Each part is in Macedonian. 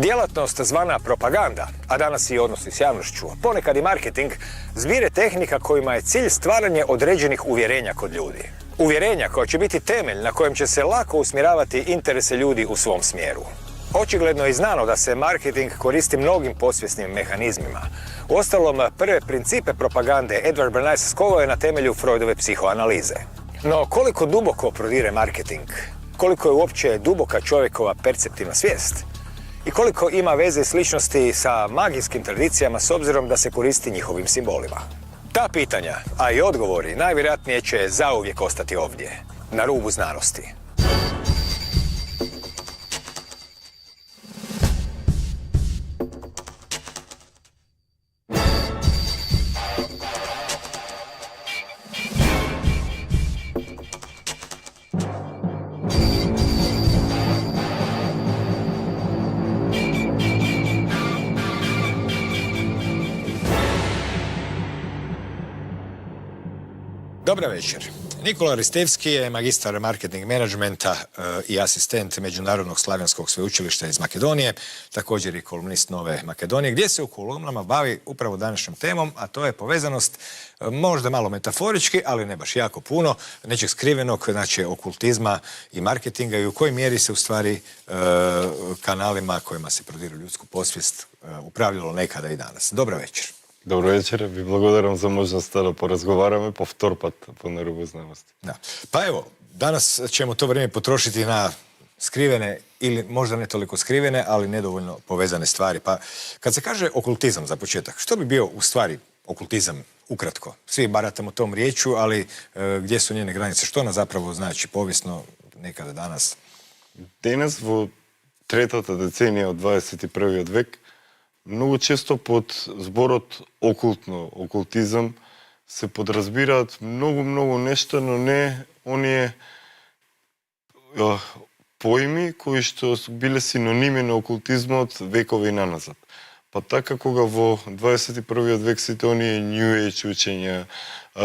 Djelatnost zvana propaganda, a danas i odnosi s javnošću, ponekad i marketing, zbire tehnika kojima je cilj stvaranje određenih uvjerenja kod ljudi. Uvjerenja koja će biti temelj na kojem će se lako usmjeravati interese ljudi u svom smjeru. Očigledno je znano da se marketing koristi mnogim podsvjesnim mehanizmima. Uostalom, prve principe propagande Edward Bernays skovao je na temelju Freudove psihoanalize. No koliko duboko prodire marketing? Koliko je uopće duboka čovjekova perceptivna svijest? I koliko ima veze i sličnosti sa magijskim tradicijama s obzirom da se koristi njihovim simbolima? Ta pitanja, a i odgovori, najvjerojatnije će zauvijek ostati ovdje, na rubu znanosti. Dobar večer. Nikola Ristevski je magistar marketing menadžmenta i asistent Međunarodnog slavenskog sveučilišta iz Makedonije, također i kolumnist Nove Makedonije, gdje se u kolumnama bavi upravo današnjom temom, a to je povezanost, možda malo metaforički, ali ne baš jako puno, nečeg skrivenog, znači okultizma i marketinga i u kojoj mjeri se u stvari kanalima kojima se prodire ljudsku posvijest upravljalo nekada i danas. Dobar večer. Добро вечер, ви благодарам за можноста да поразговараме по втор пат по На рубу знаности. Da. Pa evo, danas ćemo to vrijeme potrošiti na skrivene ili možda ne toliko skrivene, ali nedovoljno povezane stvari. Pa kad se kaže okultizam za početak, što bi bio u stvari okultizam ukratko? Svi baratamo tom riječu, ali gdje su njene granice? Što ona zapravo znači povijesno nekada danas? Денес во третата деценија од 21. век многу често под зборот окултно, окултизам се подразбираат многу нешта, но не оние поими кои што биле синоними на окултизмот векови наназад. Па така кога во 21. век сите оние New Age учења,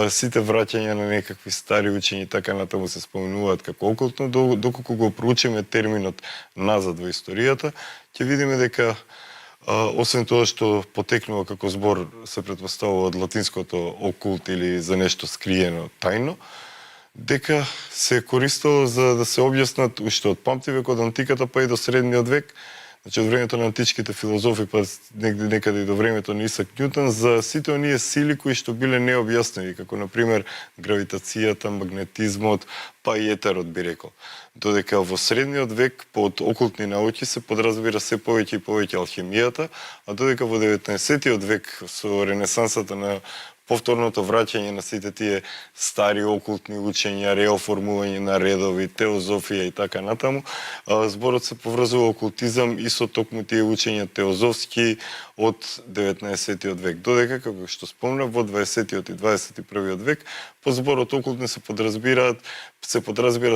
сите враќања на некакви стари учења така натаму се споменуваат како окултно, доколку го проучиме терминот назад во историјата, ќе видиме дека освен тоа што потекнува како збор се претпоставува од латинското окулт или за нешто скриено, тајно, дека се користело за да се објаснат уште од памтивек од антиката па и до средниот век, значи од времето на античките филозофи па некаде и до времето на Исак Њутон, за сите оние сили кои што биле необјасневи, како на пример гравитацијата, магнетизмот, па и етерот би рекол. Додека во средниот век под окултни науки се подразбира се повеќе и повеќе алхимијата, а додека во 19. век со ренесансата на повторното враќање на сите тие стари окултни учења, реоформување на редови, теозофија и така натаму, зборот се поврзува окултизам и со токму тие учења теозофски од 19. век. Додека, како што спомнав, во 20. и 21. век, по зборот окултни се подразбира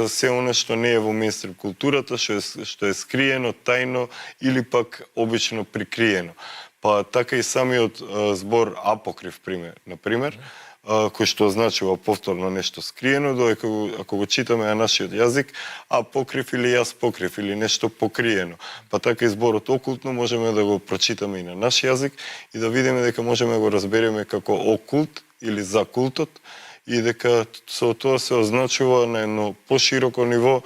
се она што не е во мејнстрим културата, што е скриено, тајно или пак обично прикриено. Па така и самиот збор апокрив, например, кој што означува повторно нешто скриено, додека ако го читаме на нашиот јазик, апокрив или јас покрив или нешто покриено. Па така и зборот окултно можеме да го прочитаме и на наш јазик и да видиме дека можеме да го разбереме како окулт или за култот и дека со тоа се означува на едно пошироко ниво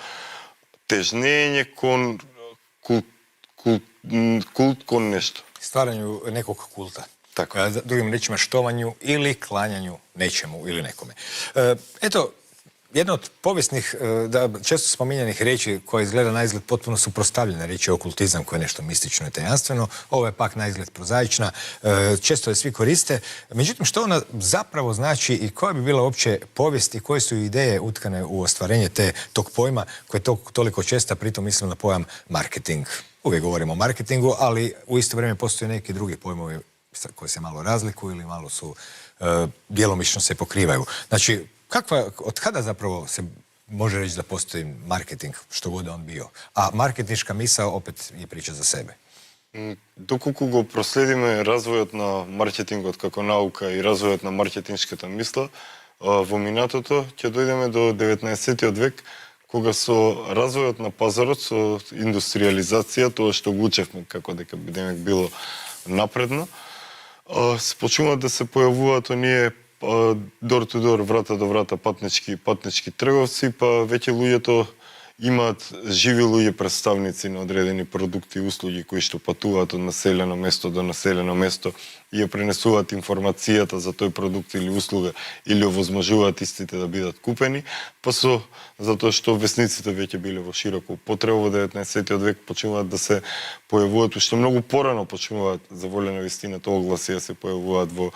тежнење кон култ кон нешто. Stvaranju nekog kulta. Tako. Drugim rečima štovanju ili klanjanju nečemu ili nekome. Eto, jedna od povijesnih, često spominjanih riječi koja izgleda na izgled potpuno suprotstavljena riječ je okultizam, koja je nešto mistično i tajanstveno. Ovo je pak na izgled prozaična. Često je svi koriste. Međutim, što ona zapravo znači i koja bi bila uopće povijest i koje su ideje utkane u ostvarenje tog pojma koje je toliko česta, pritom mislim na pojam marketing. Uvijek govorimo o marketingu, ali u isto vrijeme postoje neki drugi pojmovi koji se malo razlikuju ili malo su djelomično se pokrivaju. Znači, od kada zapravo se može reći da postoji marketing, što god on bio? A marketinška misao opet je priča za sebe. Доколку го проследиме развојот на маркетингот како наука и развојот на маркетиншката мисла, во минатото ќе дојдеме до 19. век, кога со развојот на пазарот, со индустриализација, тоа што го учевме како дека бидеме било напредно, се почнуваат да се појавуваат оние door to door, врата до врата патнички трговци, па веќе луѓето имаат живи луѓе представници на одредени продукти и услуги кои што патуваат од населено место до населено место и ја пренесуваат информацијата за тој продукт или услуга или овозможуваат истите да бидат купени, па затоа што весниците веќе биле во широко употреба во 19 век почнуваат да се појавуваат, уште многу порано почнуваат за воля на вистината огласи да се појавуваат во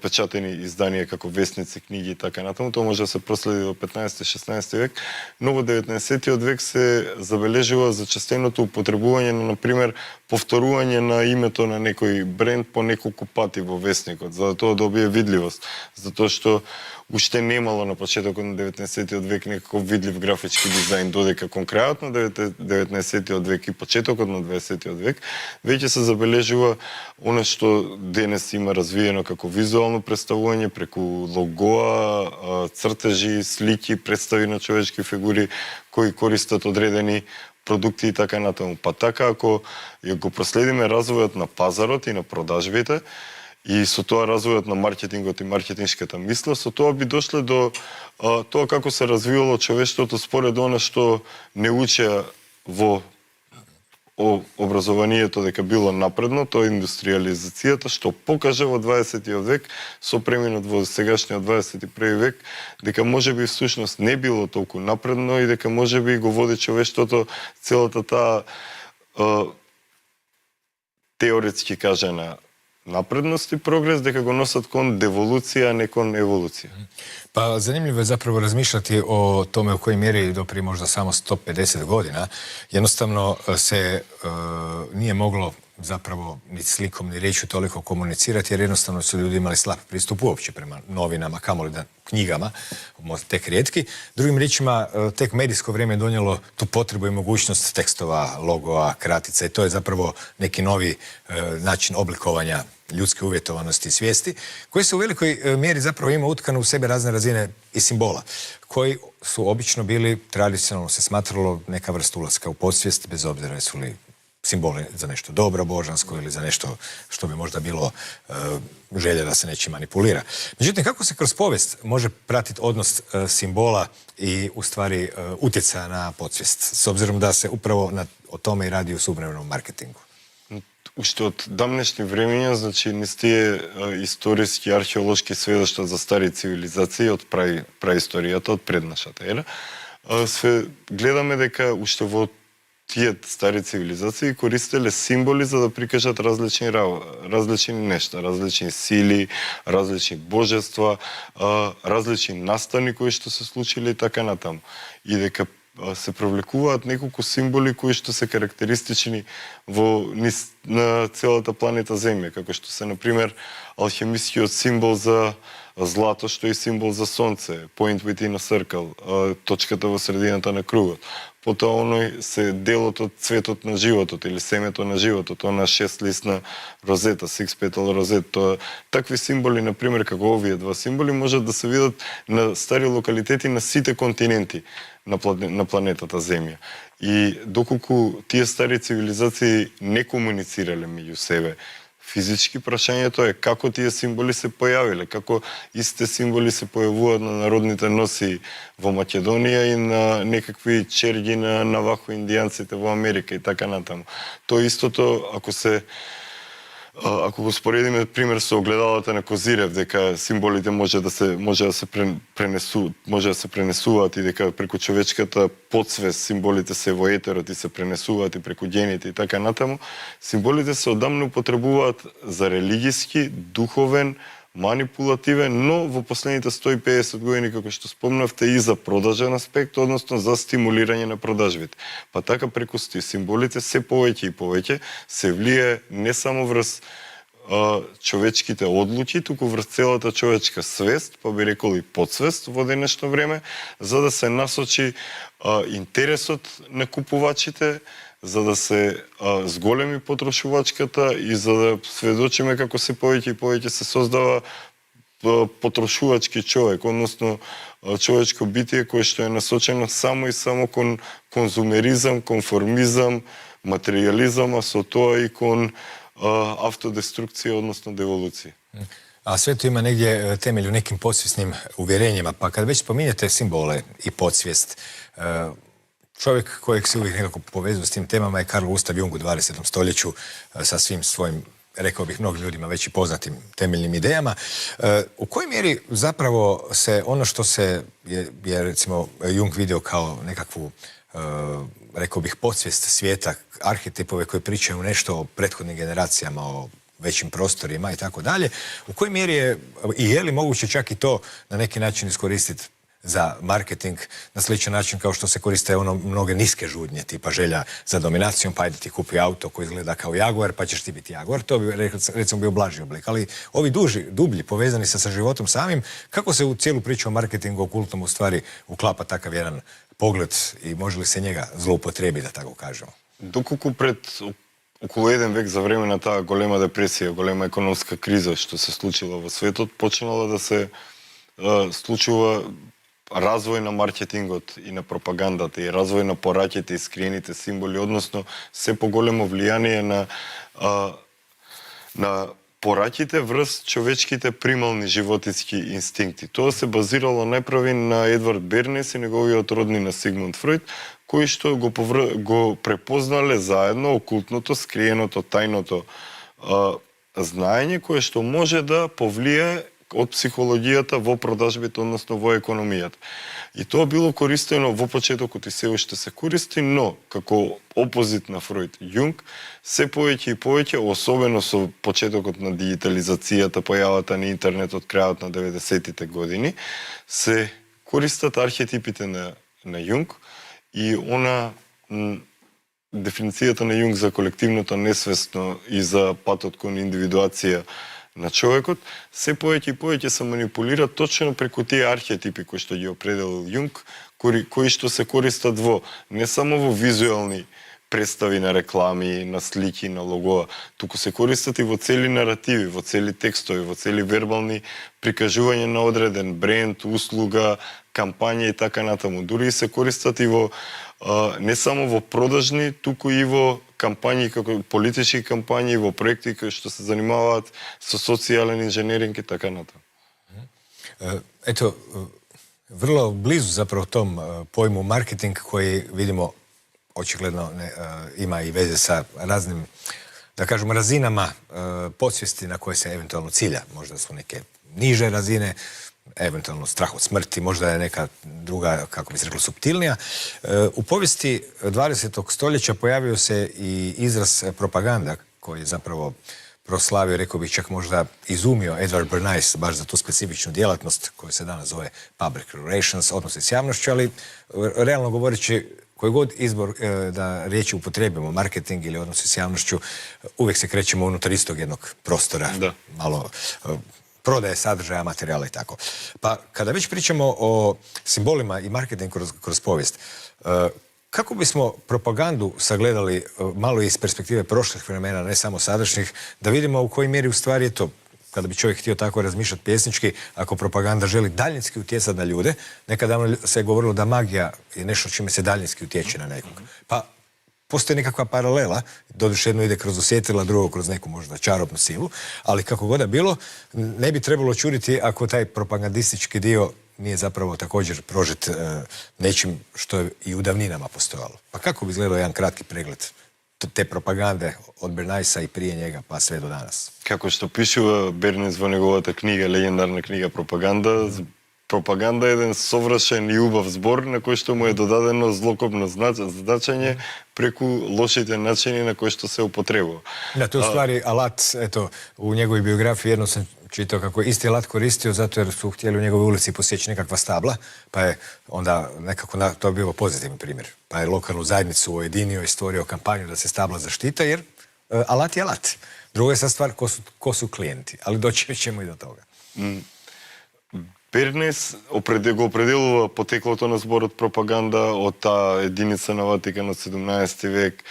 печатени изданија како весници, книги и така натаму. Тоа може да се проследи до 15-16 век, но во 19 век се забележува зачестеното употребување на, например, повторување на името на некој бренд по неколку пати во весникот, за да тоа добие видливост, затоа што уште немало на почетокот на 19 век некаков видлив графички дизајн, додека конкретно 19 век и почетокот на 20 век веќе се забележува она што денес има развиено како визуално представување преку логоа, цртежи, слики, представи на човечки фигури кои користат одредени продукти и така натаму. Па така, ако го проследиме развојот на пазарот и на продажбите, и со тоа развојот на маркетингот и маркетиншката мисла, со тоа би дошле до тоа како се развивало човештвото според она што не учеа во образованието дека било напредно, тоа е индустриализацијата, што покажа во 20 век, со преминот во сегашниот 21 век, дека можеби всушност не било толку напредно и дека можеби го води човештвото целата таа теоретски кажана напредност и прогрес, дека го носат кон деволуција, а не кон еволуција. Па занимљиво е заправо размишljati o tome u kojoj mjeri do prije možda samo 150 godina jednostavno se nije moglo zapravo ni slikom ni riječju toliko komunicirati jer jednostavno su ljudi imali slab pristup uopće prema novinama, kamoli da knjigama, tek rijetki. Drugim riječima, tek medijsko vrijeme je donijelo tu potrebu i mogućnost tekstova, logoa, kratica i to je zapravo neki novi način oblikovanja ljudske uvjetovanosti i svijesti, koji se u velikoj mjeri zapravo ima utkano u sebe razne razine i simbola, koji su obično bili, tradicionalno se smatralo, neka vrsta ulaska u podsvijest, bez obzira jesu li simboli za nešto dobro, božansko ili za nešto što bi možda bilo želja da se nečim manipulira. Međutim, kako se kroz povijest može pratiti odnos simbola i u stvari utjecaja na podsvijest, s obzirom da se upravo o tome i radi u suvremenom marketingu? Уште од дамнешни времења, значи, низ тие историски, археолошки сведоштва за стари цивилизации од праисторијата, од пред нашата ера, гледаме дека уште во тие стари цивилизации користеле символи за да прикажат различни нешта, различни сили, различни божества, различни настани кои што се случиле и така натаму. И дека се привлекуваат неколку символи кои што се карактеристични на целата планета Земја, како што се, например, алхемискиот символ за злато, што е символ за сонце, point within a circle, точката во средината на кругот. Потоа оној се делот од цветот на животот или семето на животот, она 6-листна розета, six petal розет, тоа такви символи, например, како овие два символи, можат да се видат на стари локалитети на сите континенти на планетата Земја. И доколку тие стари цивилизации не комуницирале меѓу себе физички, прашањето е како тие символи се појавиле, како истите символи се појавуваат на народните носи во Македонија и на некакви черги на навахо-индијанците во Америка и така натаму. Тоа истото, ако го споредиме, пример, со огледалата на Козирев, дека символите може да се пренесуваат и дека преку човечката подсвест символите се во етерот и се пренесуваат и преку гените и така натаму, символите се одамна употребуваат за религиски, духовен, манипулативен, но во последните 150 години, како што спомнавте, и за продажен аспект, односно за стимулирање на продажбите. Па така преку символите се повеќе и повеќе се влие не само врз човечките одлуки, туку врз целата човечка свест, па би рекол и подсвест во денешно време, за да се насочи интересот на купувачите, за да се зголеми потрошувачката и за да сведочиме како се повеќе и повеќе се создава потрошувачки човек, односно човечко битие кое што е насочено само и само кон конзумеризам, конформизам, материјализам, а со тоа и кон автодеструкција, односно деволуција. A sve to ima negdje temelj u nekim podsvjesnim uvjerenjima, pa kad već spominjete simbole i podsvijest, čovjek kojeg se uvijek nekako povezuje s tim temama je Carl Gustav Jung u 20. stoljeću sa svim svojim, rekao bih, mnogim ljudima već i poznatim temeljnim idejama. U kojoj mjeri zapravo se ono što se je recimo Jung vidio kao nekakvu, rekao bih, podsvijest svijeta, arhetipove koji pričaju nešto o prethodnim generacijama, o većim prostorima i tako dalje, u kojoj mjeri je i je li moguće čak i to na neki način iskoristiti za marketing na sličan način kao što se koriste mnoge niske žudnje, tipa želja za dominacijom, pa ajde ti kupi auto koji izgleda kao Jaguar, pa ćeš ti biti Jaguar. To bi recimo bio blaži oblik. Ali ovi dublji, povezani sa životom samim, kako se u cijelu priču o marketingu okultnom u stvari uklapa takav jedan pogled i može li se njega zloupotrijebiti, da tako kažemo? Доколку пред околу 1 век за време на таа голема депресија, голема економска криза што се случила во светот, почнала да се случува развој на маркетингот и на пропагандата и развој на пораќите и скриените символи, односно се поголемо влијание на пораќите врз човечките примални животински инстинкти. Тоа се базирало најпрви на Едвард Бернес и неговиот роднина Сигмунд Фройд, кои што го препознале заедно окултното, скриеното, тајното знаење кое што може да повлие од психологијата во продажбите, односно во економијата. И тоа било користено во почетокот и се уште се користи, но како опозит на Фройд Јунг, се повеќе и повеќе, особено со почетокот на дигитализацијата, појавата на интернет од крајот на 90-тите години, се користат архетипите на Јунг и дефиницијата на Јунг за колективното несвесно и за патот кон индивидуација на човекот, се повеќе и повеќе се манипулира точно преку тие архетипи кои што ги определил Јунг, кои што се користат не само во визуелни представи на реклами, на слики, на логоа, туку се користат и во цели наративи, во цели текстови, во цели вербални прикажување на одреден бренд, услуга, кампања и така натаму. Дури се користат и не само во продажни, туку и во кампањи, како политички кампањи, во проекти кои што се занимаваат со социјален инженеринг и така натаму. Eto, vrlo blizu zapravo tom pojmu marketing koji vidimo očigledno ima i veze sa raznim, da kažemo, razinama podsvijesti na koje se eventualno cilja. Možda su neke niže razine, eventualno strah od smrti, možda je neka druga, kako bi se reklo, suptilnija. U povijesti 20. stoljeća pojavio se i izraz propaganda koji je zapravo proslavio, rekao bih čak možda izumio Edward Bernays baš za tu specifičnu djelatnost koja se danas zove public relations, odnosi s javnošću, ali realno govoreći koji god izbor da riječi upotrebimo, marketing ili odnosi s javnošću, uvijek se krećemo unutar istog jednog prostora. Da. Malo prodaje sadržaja, materijala i tako. Pa kada već pričamo o simbolima i marketingu kroz povijest, kako bismo propagandu sagledali malo iz perspektive prošlih vremena, ne samo sadašnjih, da vidimo u kojoj mjeri u stvari je to, kada bi čovjek htio tako razmišljati pjesnički, ako propaganda želi daljinski utjecati na ljude, nekada se je govorilo da magija je nešto čime se daljinski utječe na nekog. Pa postoji nekakva paralela, doduše jedno ide kroz osjetila, drugo kroz neku možda čarobnu silu, ali kako god da bilo, ne bi trebalo čuditi ako taj propagandistički dio nije zapravo također prožet nečim što je i u davninama postojalo. Pa kako bi izgledao jedan kratki pregled te propagande od Bernaysa i prije njega pa sve do danas? Како што пишува Бернес во неговата книга, легендарна книга Пропаганда, пропаганда е еден совршен и убав збор на кој што му е додадено злокобно значење преку лошите начини на кои што се употребува. Da, to je u stvari alat, eto, u njegovoj biografiji jedno sam čitao kako je isti alat koristio zato jer su htjeli u njegovoj ulici posjeći nekakva stabla, pa je onda nekako to bio pozitivan primjer. Pa je lokalnu zajednicu ujedinio i stvorio kampanju da se stabla zaštite jer alat je alat. Druga je sad stvar ko su klijenti, ali doći ćemo i do toga. Бернес го определува потеклото на зборот пропаганда од таа единица на Ватикан од 17 век.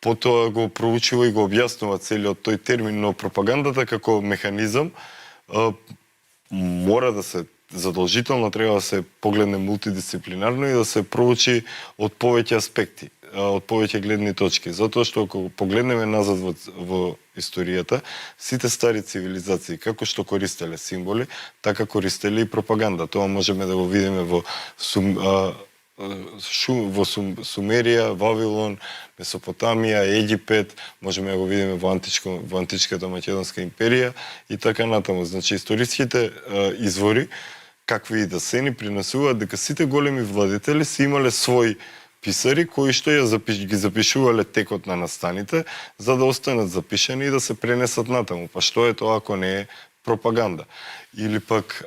Потоа го проучува и го објаснува целиот тој термин, но пропагандата како механизам мора да се задолжително треба да се погледне мултидисциплинарно и да се проучи од повеќе аспекти, од повеќе гледни точки. Затоа што ако погледнеме назад во историјата, сите стари цивилизации, како што користеле символи, така користеле и пропаганда. Тоа можеме да го видиме во Сумерија, Вавилон, Месопотамија, Египет, можеме да го видиме во античката Македонска империја и така натаму. Значи, историските извори, какви и да се, ни принесуваат дека сите големи владетели си имале своји писари кои што ги запишувале текот на настаните за да останат запишани и да се пренесат натаму. Па што е тоа ако не е пропаганда? Или пак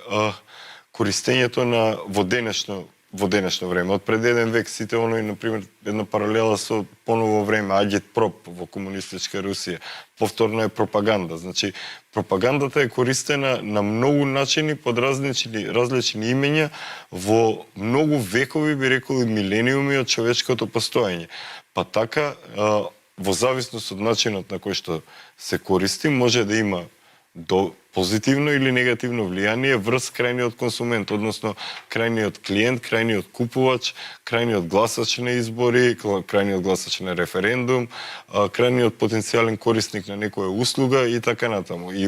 користењето на во денешно време. Од пред еден век сите оној, например, една паралела со поново време, агитпроп во комунистичка Русија. Повторно е пропаганда. Значи, пропагандата е користена на многу начини, под различни имења, во многу векови, би рекол, и милениуми од човечкото постоење. Па така, во зависност од начинот на кој што се користи, може да има позитивно или негативно влијание врз крајниот консумент, односно крајниот клиент, крајниот купувач, крајниот гласач на избори, крајниот гласач на референдум, крајниот потенцијален корисник на некоја услуга и така натаму. И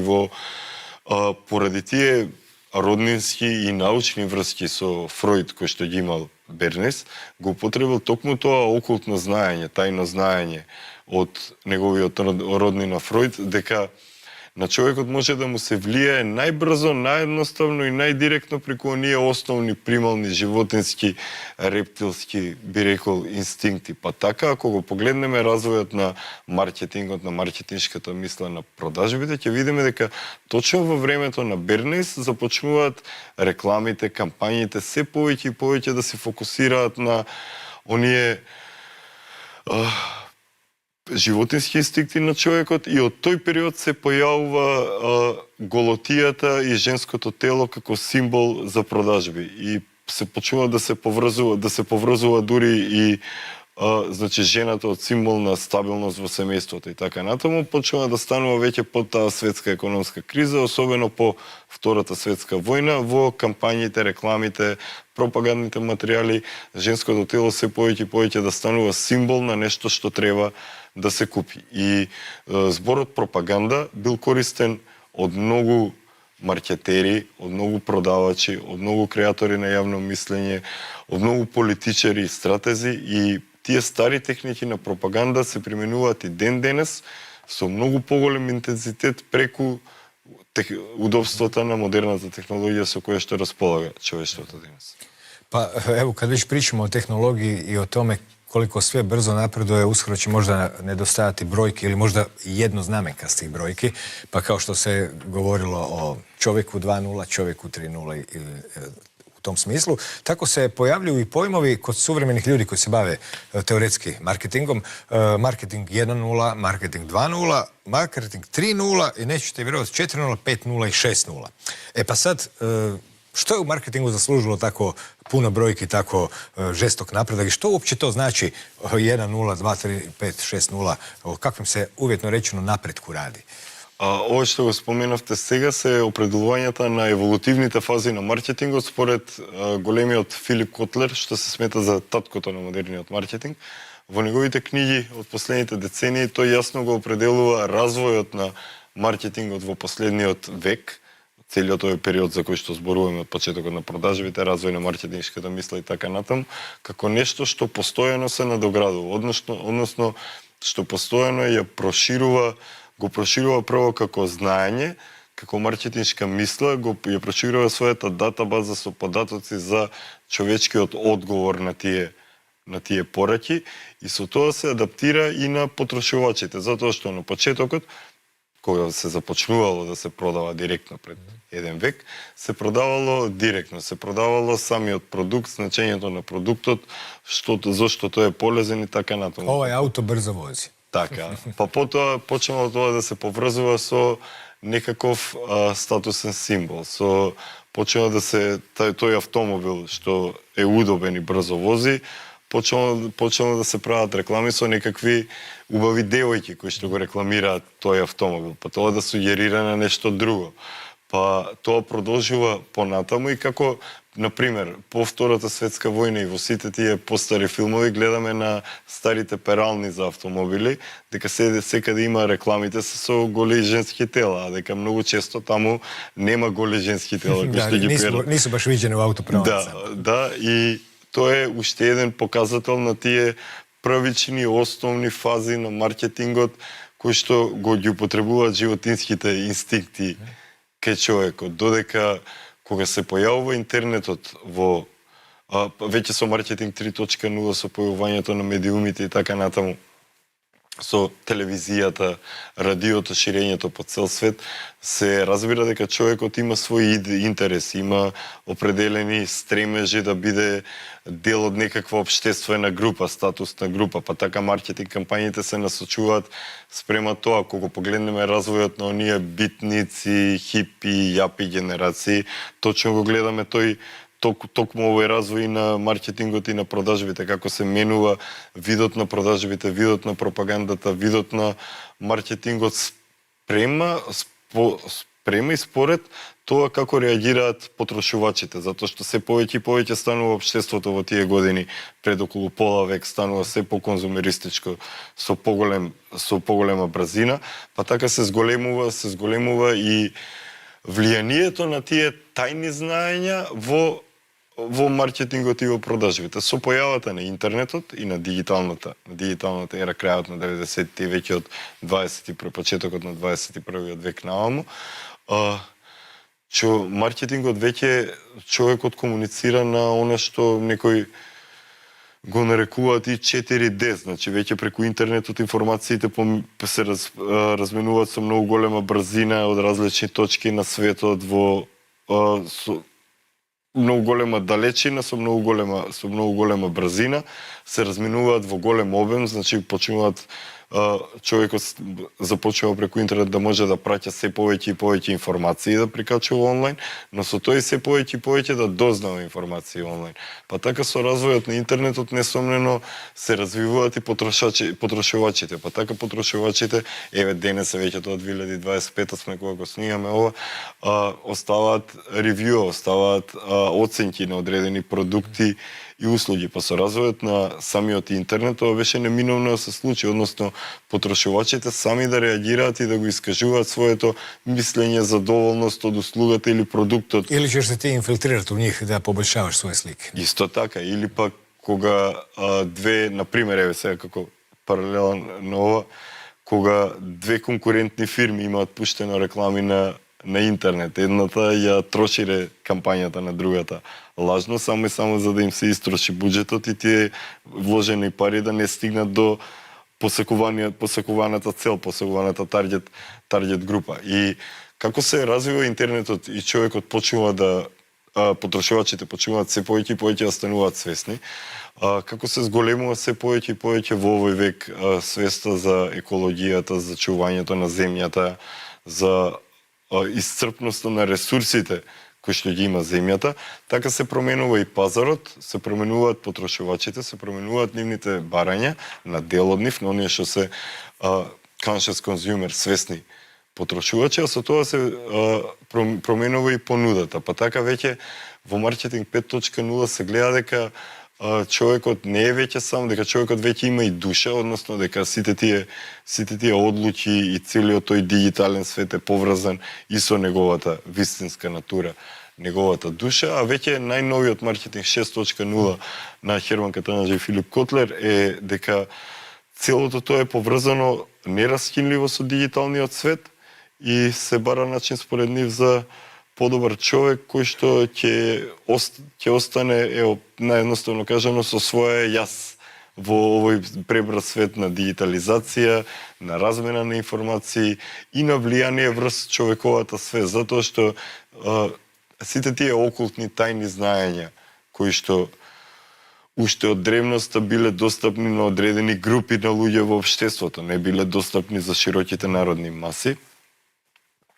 поради тие роднински и научни врски со Фројд, кој што ги имал Бернес, го употребил токму тоа окултно знаење, тајно знаење од неговиот роднина Фројд, дека на човекот може да му се влијае најбрзо, наједноставно и најдиректно преку оние основни примални животински, рептилски, би рекол, инстинкти. Па така, ако го погледнеме развојот на маркетингот, на маркетиншката мисла на продажбите, ќе видиме дека точно во времето на Бернес започнуваат рекламите, кампањите се повеќе и повеќе да се фокусираат на оние животински инстинкти на човекот и од тој период се појавува голотијата и женското тело како символ за продажби и се почнува да се поврзува дури и значи жената од символ на стабилност во семејството и така натаму, почнува да станува веќе под таа светска економска криза, особено по Втората светска војна, во кампањите, рекламите, пропагандните материјали, женското тело се повеќе и повеќе да станува символ на нешто што треба да се купи. И зборот пропаганда бил користен од многу маркетери, од многу продавачи, од многу креатори на јавно мислење, од многу политичари и стратези и тие стари техники на пропаганда се применуваат и ден денес со многу поголем интензитет преку удобствата на модерната технологија со која што располага човештвото денес. Па ево, кад веќе причаме о технологии и о томе колико све брзо напредuje, uskoro će možda nedostajati brojke ili možda jednoznamenkastih brojki, pa kao što se govorilo o čovjeku 2.0, čovjeku 3.0 ili u tom smislu, tako se pojavljuju i pojmovi kod suvremenih ljudi koji se bave teoretski marketingom. Marketing 1.0, marketing 2.0, marketing 3.0 i nećete vjerovati 4.0, 5.0 i 6.0. E pa sad, što je u marketingu zaslužilo tako puno brojki, tako žestok napredak i što uopće to znači 1, 0, 2, 3, 5, 6, 0, o kakvim se uvjetno rečeno napretku radi? Ова што го споменавте сега се определувањата на еволутивните фази на маркетингот според големиот Филип Котлер, што се смета за таткото на модерниот маркетинг. Во неговите книги од последните децении тој јасно го определува развојот на маркетингот во последниот век, целиот овој период за кој што зборуваме од почетокот на продажбите, развој на маркетиншката мисла и така натаму, како нешто што постојано се надоградува, односно што постојано ја го проширува прво како знаење, како маркетиншка мисла, ја проширува својата датабаза со податоци за човечкиот одговор на тие пораки и со тоа се адаптира и на потрошувачите, затоа што на почетокот кога се започнувало да се продава директно пред еден век, се продавало директно, се продавало самиот продукт, значењето на продуктот, зашто тој е полезен и така натаму. Овој ауто брзо вози. Така, па потоа почнало тоа да се поврзува со некаков статусен символ, почнало да се тој автомобил што е удобен и брзо вози, почнало да се прават реклами со некакви убави девојки кои што го рекламираат тој автомобил, па тоа да сугерира на нешто друго. Па тоа продолжува понатаму и како, например, по Втората светска војна и во сите тие постари филмови гледаме на старите перални за автомобили, дека секаде има рекламите со голи женски тела, а дека многу често таму нема голи женски тела кои што ги перат. Нису баш видени во автоправница. Да, и тоа е уште еден показател на тие првични основни фази на маркетингот кои што го ги употребуваат животинските инстинкти кај човекот, додека кога се појавува интернетот во веќе со маркетинг 3.0, со појавувањето на медиумите и така натаму, со телевизијата, радиото, ширењето по цел свет, се разбира дека човекот има своји интереси, има определени стремежи да биде дел од некаква општествена група, статусна група, па така маркетинг кампањите се насочуваат спрема тоа. Кога погледнеме развојот на оние битници, хипи, јапи генерации, точно го гледаме тој токму овој развој на маркетингот и на продажбите, како се менува видот на продажбите, видот на пропагандата, видот на маркетингот спрема и според тоа како реагираат потрошувачите, затоа што се повеќе и повеќе станува општеството во тие години, пред околу пола век станува се поконзумеристичко, со поголема брзина, па така се зголемува и влијанието на тие тајни знаења во маркетингот и во продажбите. Со појавата на интернетот и на дигиталната ера, крајот на 90-ти и веќе од 21 почетокот на 21 век наваму, што маркетингот веќе човекот комуницира на она што некој го нарекуваат и 4D, значи веќе преку интернетот информациите се разменуваат со многу голема брзина од различни точки на светот со многу голема далечина, со многу голема брзина, се разменуваат во голем обем, значи човекот започнува преку интернет да може да праќа се повеќе и повеќе информации да прикачува онлайн, но со тоа и се повеќе и повеќе да дознава информации онлайн. Па така со развојот на интернетот несомнено се развиваат и потрошувачите. Па така потрошувачите, еве денес е веќе тоа 2025 сме кога го снимаме ова, оставаат ревју, оставаат оценки на одредени продукти и услуги. Па со развојот на самиот интернет, тоа беше неминовно да се случи, односно потрошувачите сами да реагираат и да го искажуваат своето мислење, задоволност од услугата или продуктот. Или ќе се ти инфилтрират у нив да побоljшаваш своја слика. Исто така, или пак кога например, еве сега како паралелен на ова, кога две конкурентни фирми имаат пуштено реклами на интернет. Едната ја трошире кампањата на другата лажно, само и само за да им се истроши буџетот и тие вложени пари да не стигнат до посекуваната цел, посекуваната таргет група. И како се развива интернетот и човекот почнува потрошувачите почнуваат се повеќе и повеќе да стануваат свесни, како се зголемува се повеќе и повеќе во овој век свеста за екологијата, за чувањето на земјата, за исцрпноста на ресурсите кои што ги има земјата, така се променува и пазарот, се променуваат потрошувачите, се променуваат нивните барања на дел од нив, на оние што се conscious consumer, свесни потрошувачи, а со тоа се променува и понудата. Па така веќе во маркетинг 5.0 се гледа дека човекот не е веќе само, дека човекот веќе има и душа, односно дека сите тие одлуки и целиот тој дигитален свет е поврзан и со неговата вистинска натура, неговата душа, а веќе најновиот маркетинг 6.0 на Херман Катанаџи и Филип Котлер е дека целото тоа е поврзано нераскинливо со дигиталниот свет и се бара начин според нив за подобар човек кој што ќе остане, наједноставно кажано, со своја јас во овој пребрз свет на дигитализација, на размена на информации и на влијание врз човековата свест, затоа што сите тие окултни тајни знаења кои што уште од древноста биле достапни на одредени групи на луѓе во општеството, не биле достапни за широките народни маси,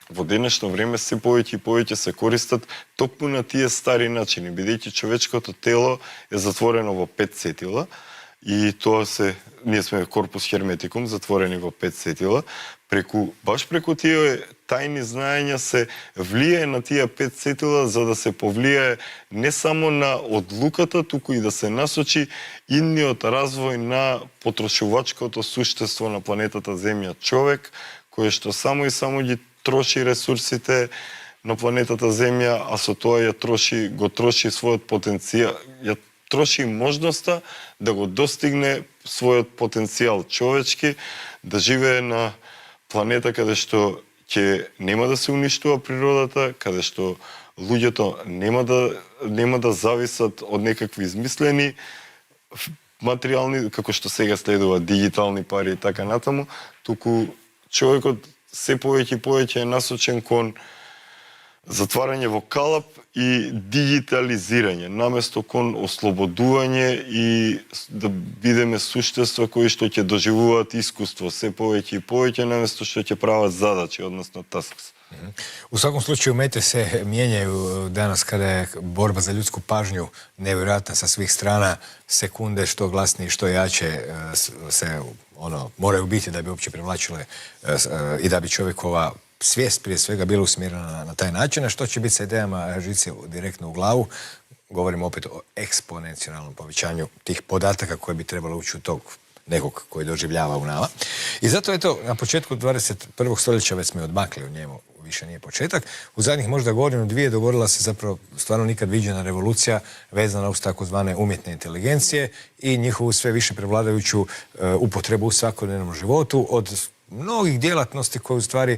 во денешно време се повеќе и повеќе се користат токму на тие стари начини, бидејќи човечкото тело е затворено во 5 сетила и ние сме корпус херметикум, затворени во 5 сетила, баш преку тие тајни знаења се влие на тие 5 сетила за да се повлијае не само на одлуката, туку и да се насочи идниот развој на потрошувачкото суштество на планетата Земја, човек, кој што само и само ги троши ресурсите на планетата Земја, а со тоа го троши својот потенцијал, ја троши можноста да го достигне својот потенцијал човечки, да живее на планета каде што ќе нема да се уништува природата, каде што луѓето нема да зависат од некакви измислени материјални, како што сега следува дигитални пари и така натаму, туку човекот се повеќе и повеќе е насочен кон затварање во калап и дигитализирање, наместо кон ослободување и да бидеме суштества кои што ќе доживуваат искуство се повеќе и повеќе, наместо што ќе прават задачи, односно таскс. U svakom slučaju mete se mijenjaju danas kada je borba za ljudsku pažnju nevjerojatna sa svih strana, sekunde što glasnije i što jače se moraju biti da bi uopće privlačile i da bi čovjekova svijest prije svega bila usmjerena na taj način, a što će biti sa idejama žice direktno u glavu. Govorimo opet o eksponencijalnom povećanju tih podataka koje bi trebalo ući u tog nekog koji doživljava u nama. I zato je to na početku 21. stoljeća već smo odmakli u njemu, više nije početak. U zadnjih možda godinu, dvije dogodila se zapravo stvarno nikad viđena revolucija vezana uz takozvane umjetne inteligencije i njihovu sve više prevladajuću upotrebu u svakodnevnom životu od mnogih djelatnosti koje u stvari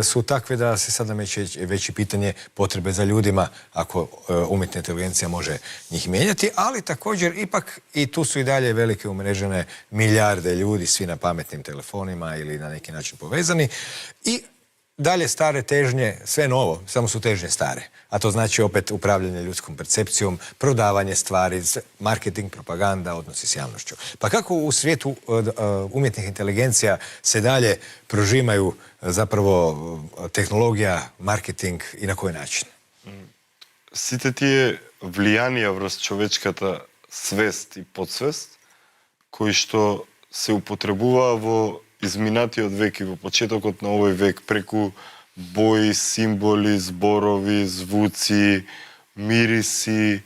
su takve da se sada već i pitanje potrebe za ljudima ako umjetna inteligencija može njih mijenjati, ali također ipak i tu su i dalje velike umrežene milijarde ljudi, svi na pametnim telefonima ili na neki način povezani i dalje stare težnje, sve novo, samo su težnje stare. A to znači opet upravljanje ljudskom percepcijom, prodavanje stvari, marketing, propaganda, odnosi s javnošću. Pa kako u svijetu umjetnih inteligencija se dalje prožimaju zapravo tehnologija, marketing i na koji način? Сите тие влијанија врз човечката свест и подсвест, кои што се употребуваа во изминатиот век и во почетокот на овој век преку бои, символи, зборови, звуци, мириси,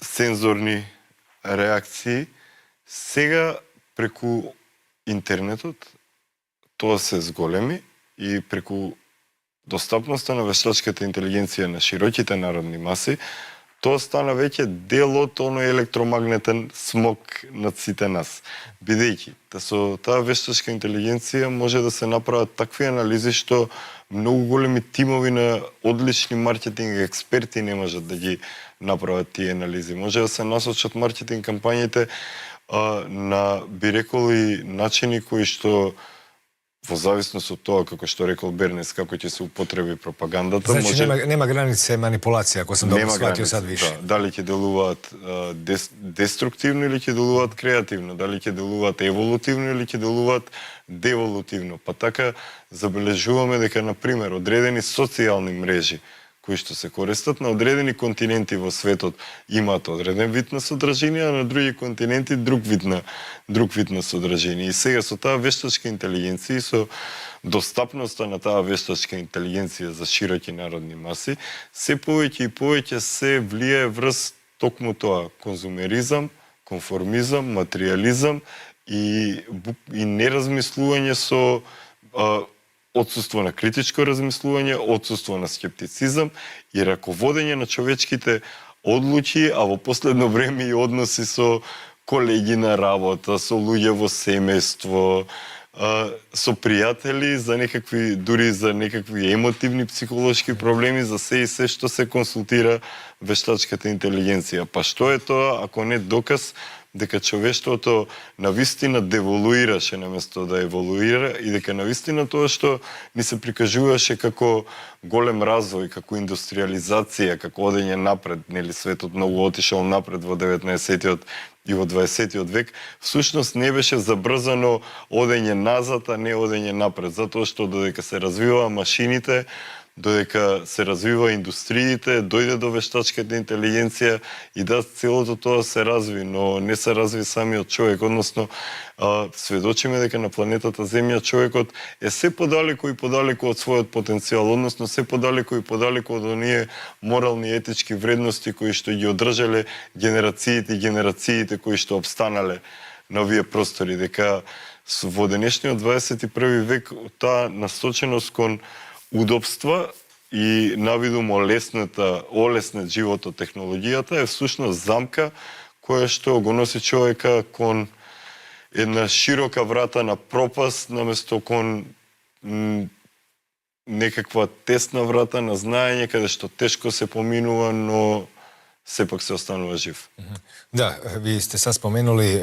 сензорни реакции, сега преку интернетот тоа се зголеми и преку достапноста на вештачката интелигенција на широките народни маси, тоа стана веќе дел од оној електромагнетен смог над сите нас. Бидејќи, со таа вештачка интелигенција може да се направат такви анализи што многу големи тимови на одлични маркетинг експерти не можат да ги направат тие анализи. Може да се насочат маркетинг кампањите на, би рекол, и начини кои што во зависност од тоа, како што рекол Бернес, како ќе се употреби пропагандата. Значи нема границе манипулација, ако сум добро схватил сад више. Да, дали ќе делуваат деструктивно или ќе делуваат креативно, дали ќе делуваат еволутивно или ќе делуваат деволутивно. Па така забележуваме дека, например, одредени социјални мрежи кои што се користат на одредени континенти во светот имаат одреден вид на содржина, а на други континенти друг вид на содржина. И сега со таа вештачка интелигенција и со достапноста на таа вештачка интелигенција за широки народни маси, се повеќе и повеќе се влијае врз токму тоа конзумеризам, конформизам, материјализам и неразмислување со отсуство на критичко размислување, отсуство на скептицизам и раководење на човечките одлуки, а во последно време и односи со колеги на работа, со луѓе во семејство, со пријатели, дури за некакви емотивни психолошки проблеми, за се и се што се консултира вештачката интелигенција. Па што е тоа, ако не доказ дека човештвото навистина деволуираше наместо да еволуира и дека навистина тоа што ни се прикажуваше како голем развој, како индустриализација, како одење напред, нели светот многу отишол напред во 19-тиот и во 20-тиот век, всушност не беше забрзано одење назад, а не одење напред, затоа што додека се развиваа машините, додека се развива индустриите, дојде до вештачката интелигенција и да целото тоа се разви, но не се разви самиот човек, односно сведочиме дека на планетата Земја човекот е се подалеку и подалеку од својот потенцијал, односно се подалеку и подалеку од оние морални и етички вредности кои што ги одржале генерациите и генерациите кои што обстанале на овие простори, дека во денешниот 21 век таа насоченост кон удобства и навидум олеснет животот технологијата е всушност замка која што го носи човека кон една широка врата на пропаст наместо кон некаква тесна врата на знаење каде што тешко се поминува, но сепак се останува жив. Да, vi ste sad spomenuli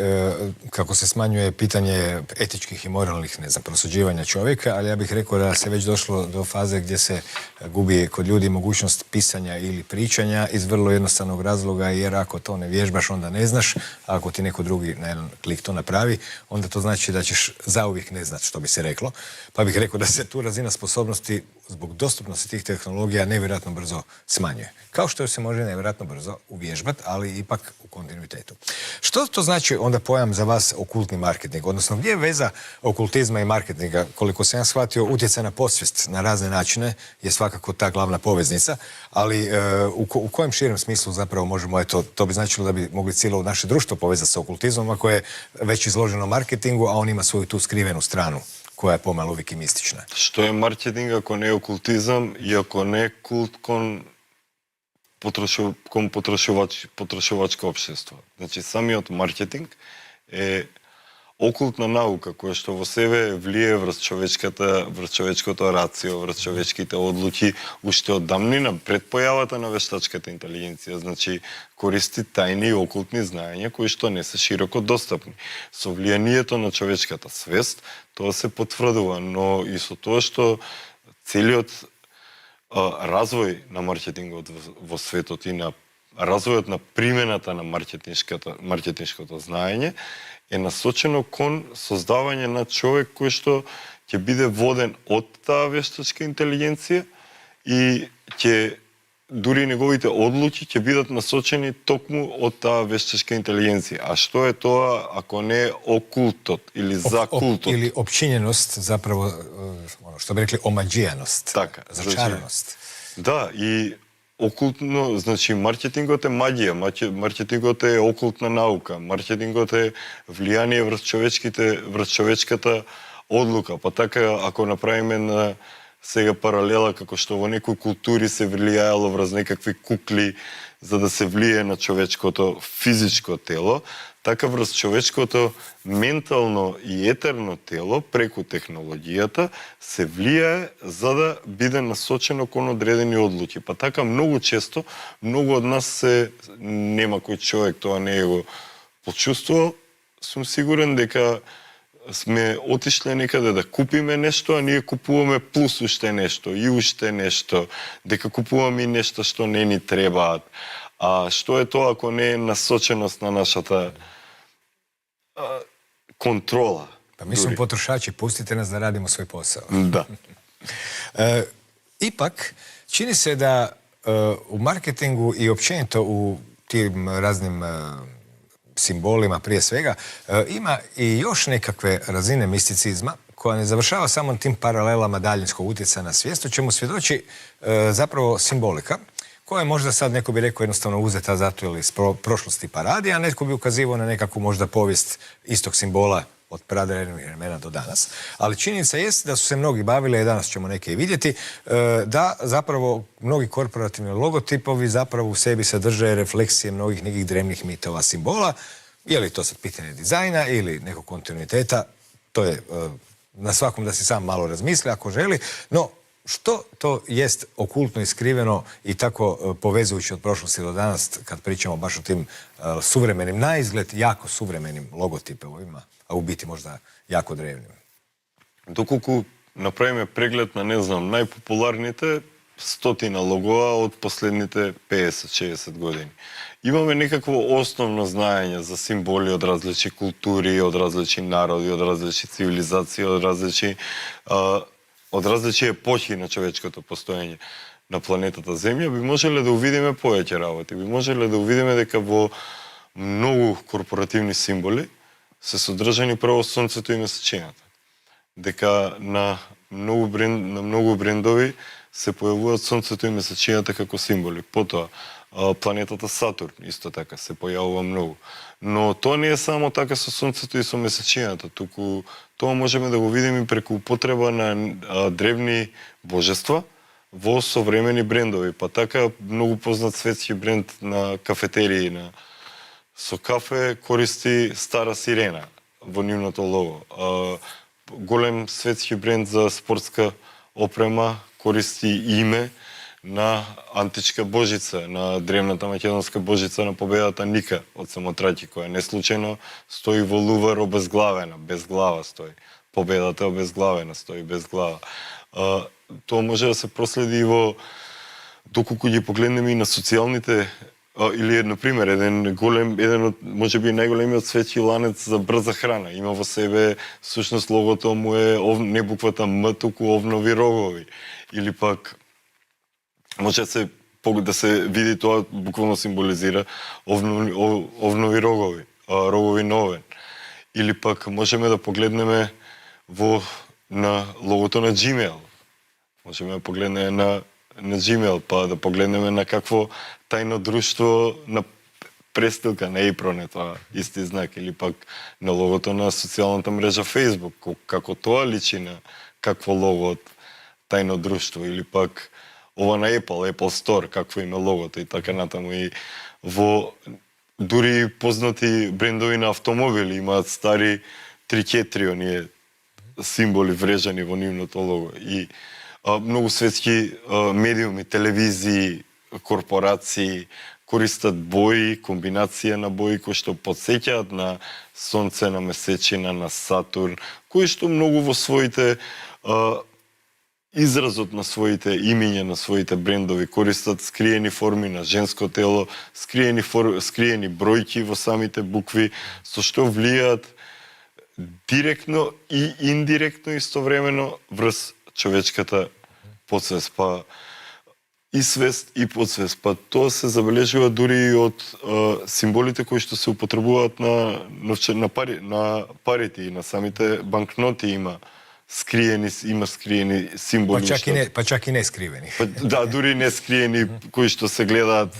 kako se smanjuje pitanje etičkih i moralnih, prosuđivanja čovjeka, ali ja bih rekao da se već došlo do faze gdje se gubi kod ljudi mogućnost pisanja ili pričanja iz vrlo jednostavnog razloga, jer ako to ne vježbaš, onda ne znaš, a ako ti neko drugi na jedan klik to napravi, onda to znači da ćeš zauvijek ne znat, što bi se reklo. Pa bih rekao da se tu razina sposobnosti zbog dostupnosti tih tehnologija nevjerojatno brzo smanjuje. Kao što se može nevjerojatno brzo uvježbati, ali ipak u kontinuitetu. Što to znači onda pojam za vas okultni marketing? Odnosno, gdje je veza okultizma i marketinga? Koliko sam ja shvatio, utjecaj na podsvijest na razne načine je svakako ta glavna poveznica, ali u kojem širem smislu zapravo možemo, to bi značilo da bi mogli cijelo naše društvo povezati sa okultizmom, ako je već izloženo marketingu, a on ima svoju tu skrivenu stranu koja je pomalo uvijek i mistična. Што е маркетинг ако не е окултизам и ако не е култ кон потрошувачко општество? Значи, самиот маркетинг е окултна наука која што во себе влие врз човечкото рацио, врз човечките одлуки уште од давнина пред појавата на вештачката интелигенција. Значи, користи тајни и окултни знаења кои што не се широко достапни. Со влијанието на човечката свест, тоа се потврдува, но и со тоа што целиот развој на маркетингот во светот и на развојот на примената на маркетиншкото знаење е насочено кон создавање на човек кој што ќе биде воден од таа вештачка интелигенција и ќе дури неговите одлуки ќе бидат насочени токму од таа вештачка интелигенција. А што е тоа ако не е окултот или за култот? Или опчиненост, заправо, што би рекли, омаđijanost, така, зачараност. Да, и окултно, значи маркетингот е магија, маркетингот е окултна наука, маркетингот е влијание врз човечката одлука. Па така, ако направиме на сега паралела како што во некои култури се влијаело врз некакви кукли за да се влие на човечкото физичко тело, така врз човечкото ментално и етерно тело преку технологијата се влијае за да биде насочено кон одредени одлуки. Па така многу често, многу од нас нема кој човек тоа не го почувствувал, сум сигурен дека сме отишле некаде да купиме нешто, а ние купуваме плюс уште нешто и уште нешто, дека купуваме и нешто што не ни требаат. А што е тоа ако не е насоченост на нашата контрола? Pa mi smo potrošači, pustite nas da radimo svoj posao. Da. Ipak, čini se da u marketingu i općenito u tim raznim simbolima prije svega, ima i još nekakve razine misticizma koja ne završava samo tim paralelama daljinskog utjecaja na svijest, o čemu svjedoči zapravo simbolika, koja je možda sad, neko bi rekao, jednostavno uzeta zato ili iz prošlosti paradi, a netko bi ukazivao na nekakvu možda povijest istog simbola od pradrevnih vremena do danas. Ali činjenica jest da su se mnogi bavili, i danas ćemo neke i vidjeti, da zapravo mnogi korporativni logotipovi zapravo u sebi sadrže refleksije mnogih nekih drevnih mitova, simbola. Je li to sad pitanje dizajna ili nekog kontinuiteta, to je na svakom da si sam malo razmisli ako želi, no što to jest okultno i skriveno i tako povezujući od prošlosti do danas kad pričamo baš o tim suvremenim, na izgled jako suvremenim logotipovima, a u biti možda jako drevnim? Доколку направиме преглед на, не знам, најпопуларните 100 логоа од последните 50-60 години. Имаме некакво основно знаење за символи од различни култури, од различни народи, од различни цивилизации, од од различни епохи на човечкото постоење на планетата Земја, би можеле да увидиме повеќе работи. Би можеле да увидиме дека во многу корпоративни символи се содржани право сонцето и месечината. Дека на многу брендови се појавуваат сонцето и месечината како символи. Потоа, планетата Сатурн исто така се појавува многу. Но тоа не е само така со сонцето и со месечината, туку тоа можеме да го видиме и преку употреба на древни божества во современи брендови. Па така многу познат светски бренд на кафетерии со кафе користи стара сирена во нивното лого. Голем светски бренд за спортска опрема користи име на античка божица, на древната македонска божица на победата Ника од Самотраќи, која не случајно стои во Лувар обезглавена, без глава стои. Победата обезглавена, стои без глава. Тоа може да се проследи и во доколку ги погледнеме и на социјалните или, например, еден од, може би, најголемиот светски ланец за брза храна. Има во себе, всушност, логото му е не буквата М, туку овнови рогови. Или пак, може да се види тоа, буквално символизира овнови рогови, рогови на овен. Или пак, можеме да погледнеме на логото на Gmail. Можеме да погледнеме на Gmail, па да погледнеме на какво тајно друштво на престилка на April е тоа исти знак, или пак на логото на социјалната мрежа Facebook, како тоа личи на какво лого од тајно друштво, или пак ова на Apple Store, какво име логото и така натаму. И во дури познати брендови на автомобили имаат стари 3-4 оние символи врежани во нивното лого. И многу светски медиуми, телевизии, корпорации користат бои, комбинација на бои кои што потсеќаат на сонце, на месечина, на Сатурн, кои што многу во своите изразот на своите имиња, на своите брендови користат скриени форми на женско тело, скриени бројки во самите букви, со што влијаат директно и индиректно истовремено врз човечката подсвест, па и свест и подсвест. Па тоа се забележува дури и од символите кои што се употребуваат на парите и на самите банкноти има скриени символи. Па чак и не скривени. Да, дури не скриени кои што се гледаат.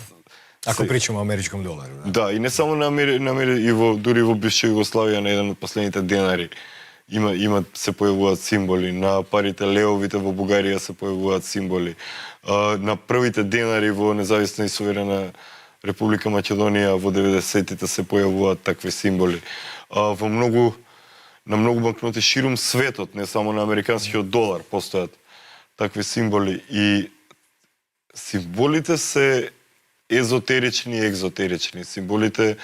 Ако причаме о америчком долару. Да, и не само дури во бивша Југославија на еден од последните денари се појавуваат символи, на парите леовите во Бугарија се појавуваат символи, на првите денари во независна и суверена Република Македонија во 90-тите се појавуваат такви символи. На многу банкноти ширум светот, не само на американскиот долар, постојат такви символи. И символите се езотерични и екзотерични. Символите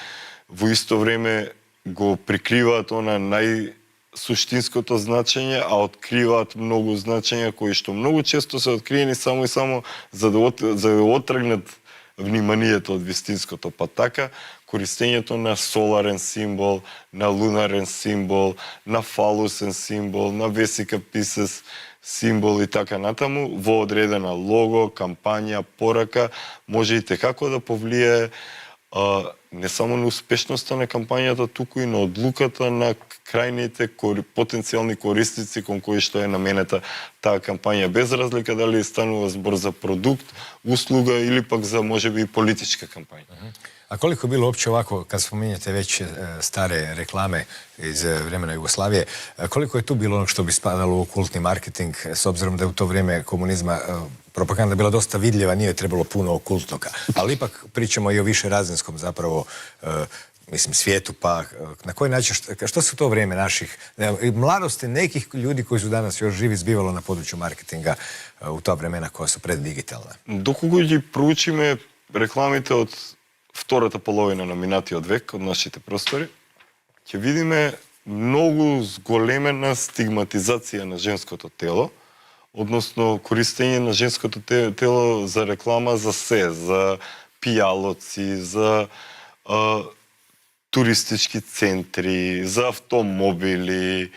во исто време го прикриваат она најсуштинското значење, а откриваат многу значења кои што многу често се откриени само и само за да отргнат вниманието од вистинското. Па така, користењето на соларен символ, на лунарен символ, на фалусен символ, на весика писес символ и така натаму, во одредена лого, кампања, порака, може и како да повлие не само на успешноста на кампањата, туку и на одлуката на крајните потенцијални корисници кон кои што е наменета таа кампања, без разлика дали станува збор за продукт, услуга или пак за можеби политичка кампања. A koliko je bilo uopće ovako, kad spominjete već stare reklame iz vremena Jugoslavije, koliko je tu bilo onog što bi spadalo u kultni marketing, s obzirom da je u to vrijeme komunizma propaganda bila dosta vidljiva, nije trebalo puno okultnoga, ali ipak pričamo i o više razinskom zapravo svijetu, pa na koji način, što se u to vrijeme naših, mladosti nekih ljudi koji su danas još živi zbivalo na području marketinga u ta vremena koja su preddigitalna? Доколку ги проучиме рекламите од втората половина на минатиот век, од нашите простори, ќе видиме многу зголемена стигматизација на женското тело, односно користење на женското тело за реклама за се, за пијалоци, за туристички центри, за автомобили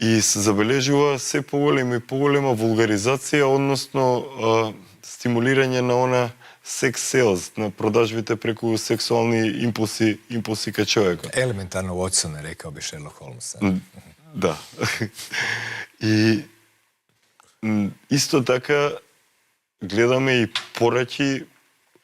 и се забележува се поголема и поголема вулгаризација, односно стимулирање на она секс селс, на продажбите преку сексуални импулси кај човекот. Elementarno Watson, rekao bi Sherlock Holmes. Да. И исто така гледаме и пораки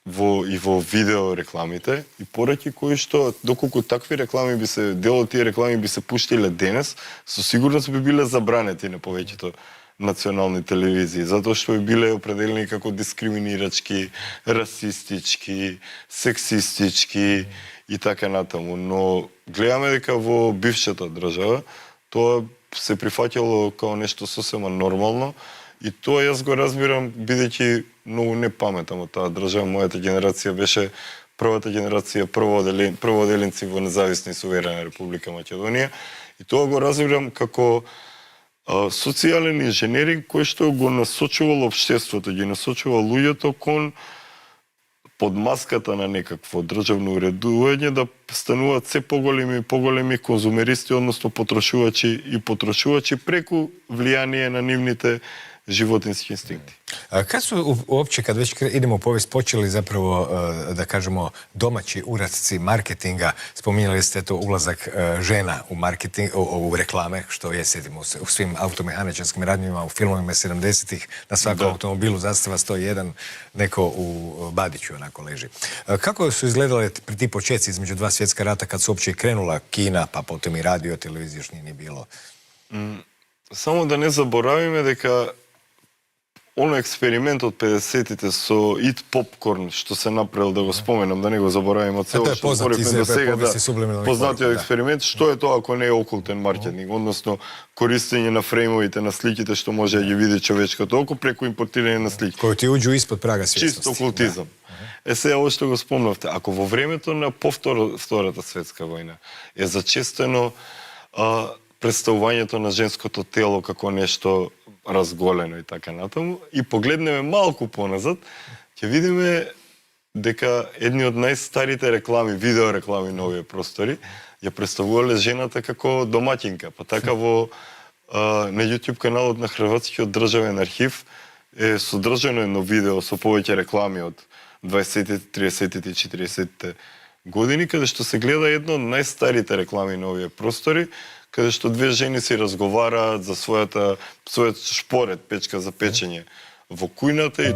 во видео рекламите и пораки кои што доколку такви реклами дел од тие реклами би се пуштиле денес, со сигурност би биле забранети на повеќето национални телевизии, затоа што би биле определени како дискриминирачки, расистички, сексистички и така натаму. Но гледаме дека во бившата држава тоа се прифаќало како нешто сосема нормално и тоа јас го разбирам бидејќи многу непаметам од таа држава. Мојата генерација беше првата генерација прводеленци во независна и суверена Република Македонија и тоа го разбирам како социјален инженеринг кој што го насочувал општеството, ги насочувал луѓето кон под маската на некакво државно уредување да стануваат се поголеми и поголеми конзумеристи, односно потрошувачи преку влијание на нивните животински инстинкти. Kad su uopće, kad već idemo u povijest, počeli zapravo, da kažemo, domaći uradci marketinga, spominjali ste to ulazak žena u marketing, u reklame, što je, sjetimo se, u svim automehaničarskim radnjima, u filmovima 70-ih, na svakom automobilu zastava 101, neko u Badiću onako leži. Kako su izgledali ti početci između dva svjetska rata, kad su uopće krenula Kina, pa potom i radio, televizija još nije ni bilo? Само да не заборавиме дека оно експеримент од 50-тите со Eat Popcorn, што се направил, да го споменам, да не го заборавим од цело што говоривме до сега, познатиот експеримент, што е тоа ако не е окултен маркетинг, односно користење на фреймовите на сликите што може да ги види човечкото око преку импортирање на слики. Кои ти уѓу испод прага свесности. Чисто окултизам. Сега ово што го спомнавте, ако во времето на Втората светска војна е зачестено представувањето на женското тело како нешто разголено и така натаму, и погледнеме малку поназад, ќе видиме дека едни од најстарите реклами, видео реклами на овие простори, ја представувале жената како домаќинка. Па така на YouTube каналот на Хрватскиот државен архив е содржано едно видео со повеќе реклами од 20-те, 30-те и 40-те години, каде што се гледа едно од најстарите реклами на овие простори, каде што две жени си разговараат за својот шпорет, печка за печење во кујната.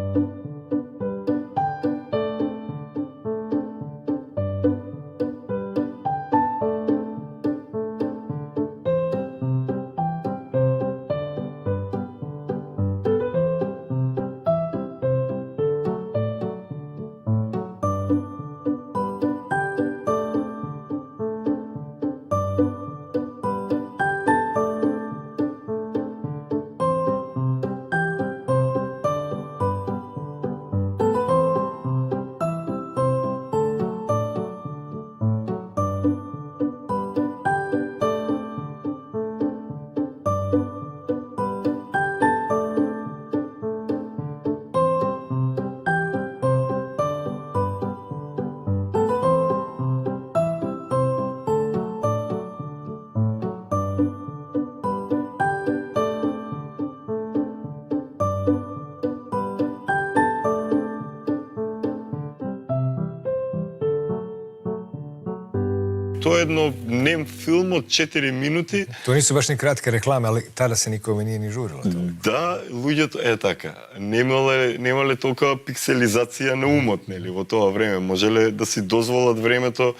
Тоа е едно нем филм од 4 минути. To nisu baš ni kratke reklame, ali tada se nikome nije ni žurilo. Да, луѓето е така. Немале толкова пикселизација на умот, нели, во тоа време. Можеле да си дозволат времето,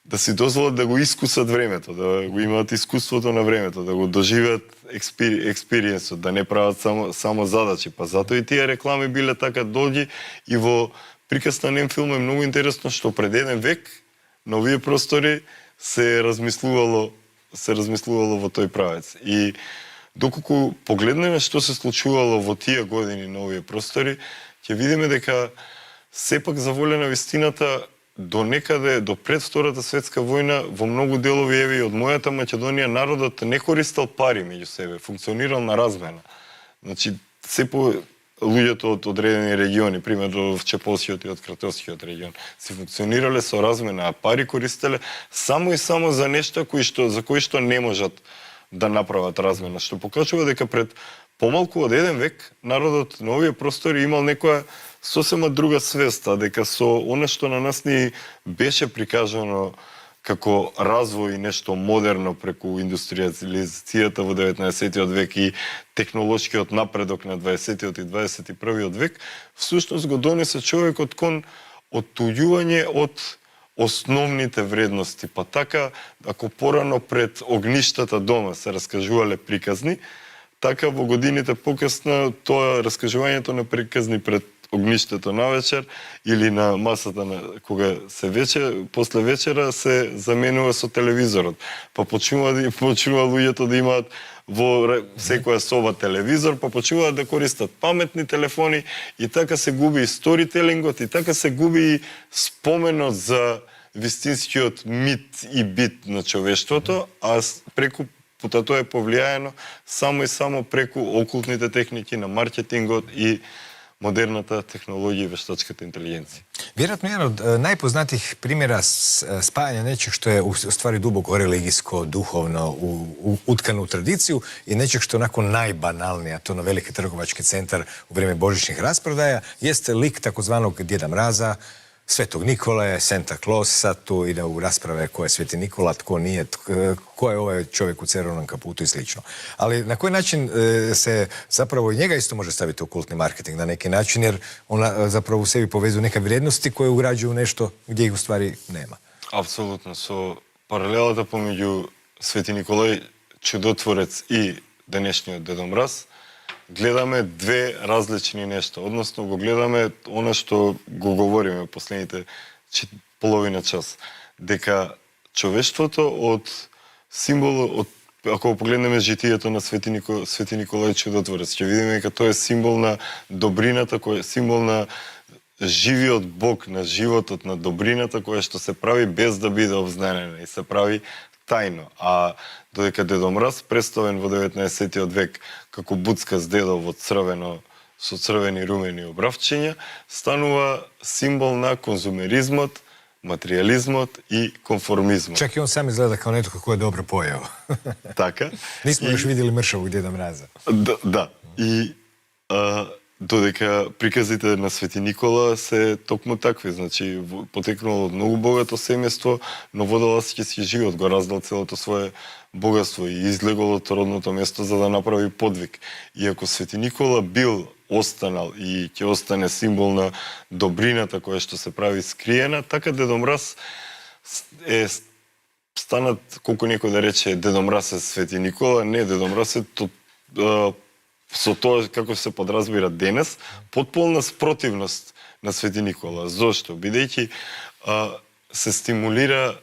да го искусат времето, да го имаат искуството на времето, да го доживеат експириенсот, да не прават само задачи. Па затоа и тие реклами биле така долги и во приказ на нем филм е многу интересно што пред еден век на овие простори се размислувало во тој правец. И доколку погледнеме што се случувало во тие години на овие простори, ќе видиме дека сепак за воля на вистината до некаде, до пред Втората светска војна, во многу делови еве од мојата Македонија народот не користел пари меѓу себе, функционирал на размена. Значи, луѓето од одредени региони, примерно в Чеполскиот и од Кратовскиот регион, се функционирале со размена, а пари користеле само и само за нешта за кои што не можат да направат размена, што покажува дека пред помалку од 1 век народот на овие простори имал некоја сосема друга свест, а дека со она што на нас ни беше прикажано како развој и нешто модерно преку индустриализацијата во 19 век и технолошкиот напредок на 20 и 21 век, всушност го донесе човекот кон оттуѓување од основните вредности. Па така, ако порано пред огништата дома се раскажувале приказни, така во годините покасно тоа раскажувањето на приказни пред огништето на вечер или на масата на кога се после вечера се заменува со телевизорот. Па почнува луѓето да имаат во секоја соба телевизор, па почнуваат да користат паметни телефони и така се губи и сторителингот и така се губи и споменот за вистинскиот мит и бит на човештвото, а преку тоа е повлијаено само и само преку окултните техники на маркетингот и модерната технологија и вештачката интелигенција. Веројатно еден од најпознатих примера спајања нечeg што е уствари дубоко религиско, духовно, уткано у традицију и нечeg што након најбаналнија, то на велики трговачки центар у време божичних распродаја, јесте лик такозваnog Дједа Мраза, Светог Николе, Санта Клос, сад ту иде у расправе кој е Свети Никола, тко nije, кој е овој човек у цервеном капуту и слично. Али на кој начин се заправо и njega исто може ставити у култни маркетинг на неки начин, jer ona zapravo u sebi povezuje neke vrijednosti koje ugrađuju nešto gdje ih u stvari nema. Апсолутно. Со паралелата помеѓу Свети Николај чудотворец и денешниот Дедо Мраз, гледаме две различни нешта, односно го гледаме она што го говориме последните половина час, дека човештвото од символ, ако погледнеме житието на Свети Николај Чудотворец, ќе видиме дека тоа е символ на добрината, кој е символ на живиот Бог, на животот, на добрината која што се прави без да биде обзнанена и се прави тајно. А додека Дедо Мраз, представен во 19 век како буцка с дедо во црвено, со црвени румени обравчиња, станува символ на конзумеризмот, материјализмот и конформизмот. Чак и он сам изгледа као netko ko je dobro pojeo. Така. Nismo još vidjeli mršavog Djeda Mraza. Да. И додека приказите на Свети Никола се токму такви, значи потекнал од многу богато семејство, но водел аскетски живот, го раздал целото свое богатство и излегол од родното место за да направи подвиг. И ако Свети Никола бил останал и ќе остане символ на добрината која што се прави скриена, така Дедо Мраз е станат, колку некој да рече Дедо Мраз е Свети Никола, не, Дедо Мраз е со тоа како се подразбира денес, потполна спротивност на Свети Никола. Зошто? Бидејќи се стимулира,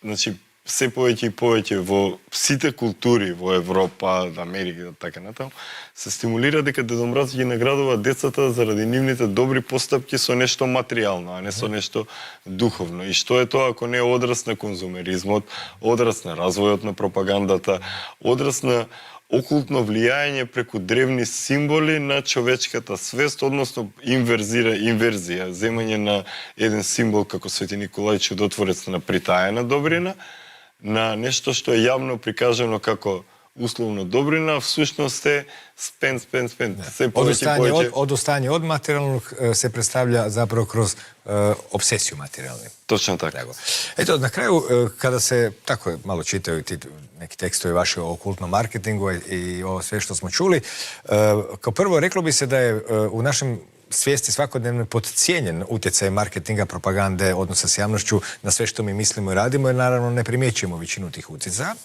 значи, се повеќе и повеќе во сите култури во Европа, Америка и така натаму, се стимулира дека Дедо Мраз ги наградува децата заради нивните добри постапки со нешто материјално, а не со нешто духовно. И што е тоа ако не е одраз на конзумеризмот, одраз на развојот на пропагандата, одраз на окултно влијање преку древни символи на човечката свест, односно инверзија, земање на еден символ како Свети Николај Чудотворец на притаена добрина, на нешто што е јавно прикажано како условно добрина, всушност е спен. Се повеќе. Одустање од материјалnog се представља заpravo kroz обсесију материјални. Точно така. Ето, на крају, kada se, tako malo čitaju ti neki tekstovi vaši o okultnom marketingu i ovo sve što smo čuli, kao prvo reklo bi se da je u našem svijesti svakodnevno podcijenjen utjecaj marketinga, propagande, odnosa s javnošću na sve što mi mislimo i radimo, jer naravno ne primjećujemo većinu tih utjecaja.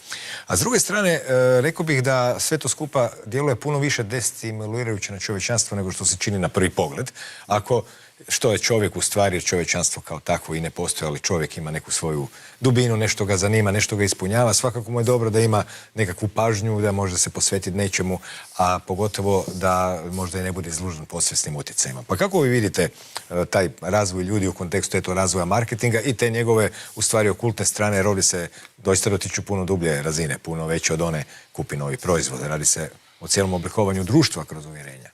A s druge strane, rekao bih da sve to skupa djeluje puno više destimulirajuće na čovječanstvo nego što se čini na prvi pogled. Ako što je čovjek u stvari, jer čovječanstvo kao takvo i ne postoji, ali čovjek ima neku svoju dubinu, nešto ga zanima, nešto ga ispunjava. Svakako mu je dobro da ima nekakvu pažnju, da može se posvetiti nečemu, a pogotovo da možda i ne bude izložen posvjesnim utjecajima. Pa kako vi vidite taj razvoj ljudi u kontekstu razvoja marketinga i te njegove, u stvari, okultne strane, jer ovdje se doista dotiču puno dublje razine, puno veće od one kupi novi proizvod. Radi se o cijelom oblikovanju društva kroz uvjerenja.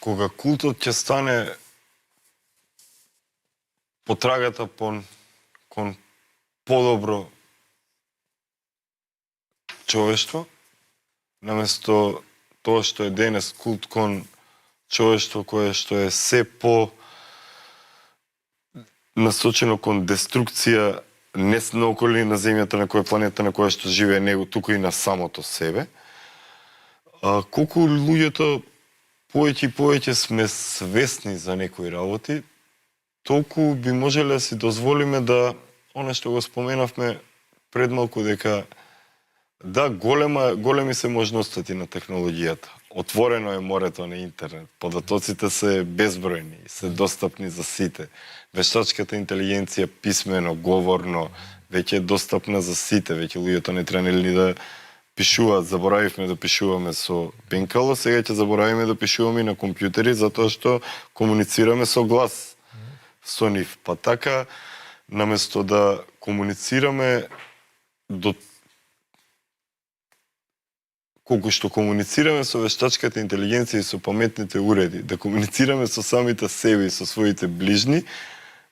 Кога култот ќе стане потрагата кон подобро човештво, наместо тоа што е денес култ кон човештво кое што е се по насочено кон деструкција не на околина на земјата, на која планета на која што живее него, туку и на самото себе. Колку луѓето повеќе и повеќе сме свесни за некои работи, толку би можеле да си дозволиме да, она што го споменавме пред малку, дека да, големи се можностите на технологијата. Отворено е морето на интернет. Податоците се безбројни, се достапни за сите. Вештачката интелигенција писмено, говорно, веќе е достапна за сите. Веќе луѓето не треба нели да пишуваат. Заборавивме да пишуваме со пенкало, сега ќе заборавиме да пишуваме и на компјутери, затоа што комуницираме со глас со нив. Па така, наместо да комуницираме до колку што комуницираме со вештачката интелигенција и со паметните уреди, да комуницираме со самите себе и со своите ближни,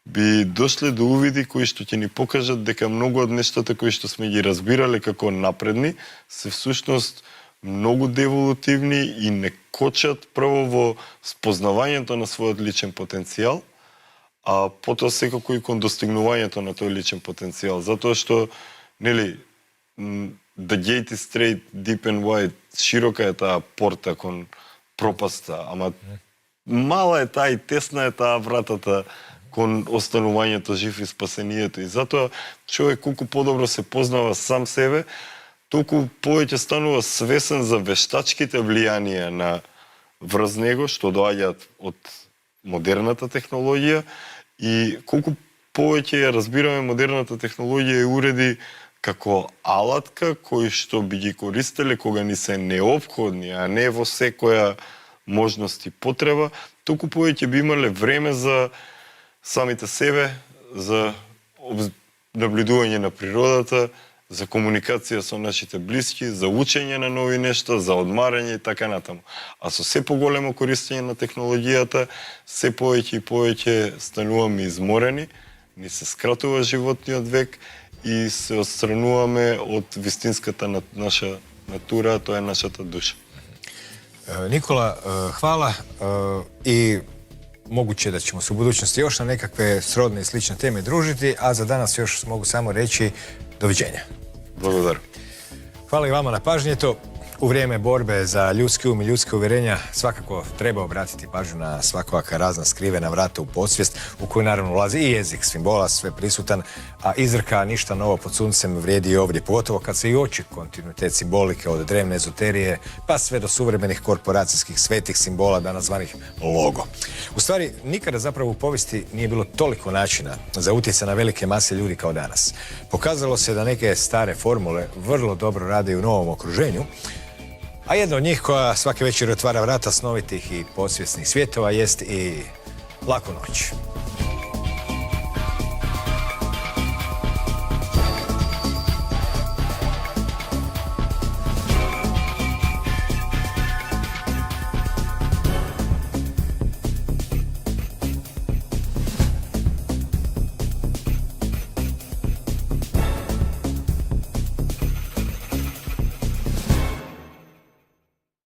би дошле до увиди кои што ќе ни покажат дека многу од нештата кои што сме ги разбирале како напредни, се всушност многу деволутивни и не кочат прво во спознавањето на својот личен потенцијал, а потоа секако и кон достигнувањето на тој личен потенцијал. Затоа што, нели, the gate is straight, deep and wide, широка е таа порта кон пропаста, ама мала е таа и тесна е таа вратата кон останувањето жив и спасението. И затоа човек колку подобро се познава сам себе, толку повеќе станува свесен за вештачките влијанија на врз него, што доаѓаат од модерната технологија, и колку повеќе ја разбираме модерната технологија и уреди како алатка кои што би ги користеле кога ни се неопходни, а не во секоја можност и потреба, толку повеќе би имале време за самите себе, за наблюдување на природата, за комуникација со нашите блиски, за учење на нови нешта, за одмарање и така натаму. А со се поголемо користење на технологијата, се повеќе и повеќе стануваме изморени, ни се скратува животниот век и се отстрануваме од вистинската наша натура, тоа е нашата душа. Никола, хвала и moguće da ćemo se u budućnosti još na nekakve srodne i slične teme družiti, a za danas još mogu samo reći doviđenja. Благодарам. Hvala i vama na pažnji. U vrijeme borbe za ljudski um i ljudske uvjerenja svakako treba obratiti pažnju na svakojaka razna skrivena vrata u podsvijest, u koju naravno ulazi i jezik simbola, sve prisutan, a izreka ništa novo pod suncem vrijedi i ovdje, pogotovo kad se i oči kontinuitet simbolike od drevne ezoterije pa sve do suvremenih korporacijskih svetih simbola, danas zvanih logo. U stvari, nikada zapravo u povijesti nije bilo toliko načina za utjecaj na velike mase ljudi kao danas. Pokazalo se da neke stare formule vrlo dobro rade i u novom okruženju, a jedna od njih koja svake večeri otvara vrata snovitih i podsvjesnih svjetova jest i Laku noć.